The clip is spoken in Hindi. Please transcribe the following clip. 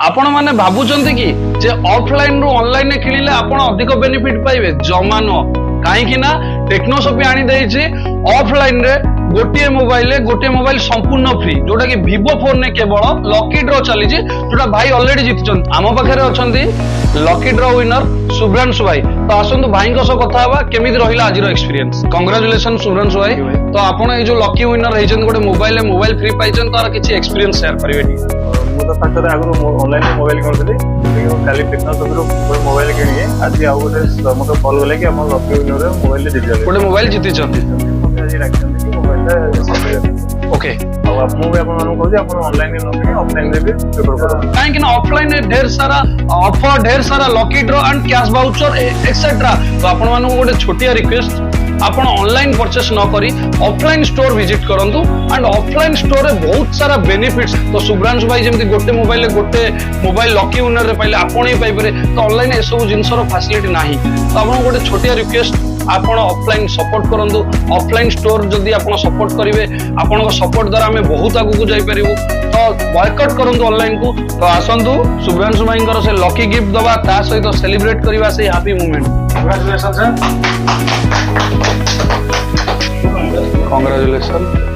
आपण माने भाबुचंती कि जे ऑफलाइन रु ऑनलाइन ने किनिले आपण अधिक बेनिफिट पाइबे जमा न काहे कि ना टेक्नोशॉपी आनी देछि ऑफलाइन रे गोटे मोबाइल संपूर्ण फ्री जोटा कि Vivo फोन ने केवल लकी ड्रॉ चली जोटा भाई ऑलरेडी जीतिछन आम पाखे अछंती लकी ड्रॉ विनर शुभ्रांशु भाई तो आसंतु भाई को कथा हवा केमिति रहिला आजिरो एक्सपीरियंस कांग्रेचुलेशन शुभ्रांशु भाई तो आपण ए जो लकी विनर रहिछन गोटे मोबाइल फ्री पाइछन तार किछि एक्सपीरियंस शेयर करिवे ମୁଁ ତ ଫାଷ୍ଟରେ ଆଗରୁ ଅନଲାଇନରେ ମୋବାଇଲ କିଣୁଥିଲି କାଲି ଟେକ୍ନୋସପିରୁ ମୋବାଇଲ କିଣିକି ଆଜି ଆଉ ଗୋଟେ ମୋତେ କଲ୍ କଲେ କି ଆମ ଲକି ୱିନରରେ ମୋବାଇଲରେ ଜିତିଯାଏ ଗୋଟେ ମୋବାଇଲ ଜିତିଛନ୍ତି ମୋତେ ଆଜି ଡାକିଛନ୍ତି କି ମୋବାଇଲଟା ଓକେ ଆଉ ମୁଁ ବି ଆପଣମାନଙ୍କୁ କହୁଛି ଆପଣ ଅନଲାଇନରେ ନ କିଣି ଅଫଲାଇନରେ ବି ପ୍ରିଫର କରନ୍ତୁ କାହିଁକି ନା ଅଫଲାଇନ ରେ ढेर सारा ऑफर ढेर सारा lucky draw and cash voucher etcetera तो आपण मानू गोटे छोटिया रिक्वेस्ट आपण ऑनलाइन परचेस न करी ऑफलाइन स्टोर विजिट करंतु एंड ऑफलाइन स्टोर रे बहुत सारा बेनिफिट्स तो शुभ्रांशु भाई जेमति गोटे मोबाइल लकी विनर रे पाइले आपण ही पाइ पारे तो ऑनलाइन ए सब जिंसर फैसिलिटी नाही तो आपण गोटे छोटिया रिक्वेस्ट आपण ऑफलाइन सपोर्ट करंतु ऑफलाइन स्टोर जदी आपण सपोर्ट करिवे आपण सपोर्ट द्वारा हमें बहुत आगु को जाई परिबो तो बॉयकॉट करंतु ऑनलाइन को तो आसंतु शुभ्रांशु भाई से लकी गिफ्ट दबा ता सहित सेलिब्रेट करबा से happy moment congratulation sir congratulation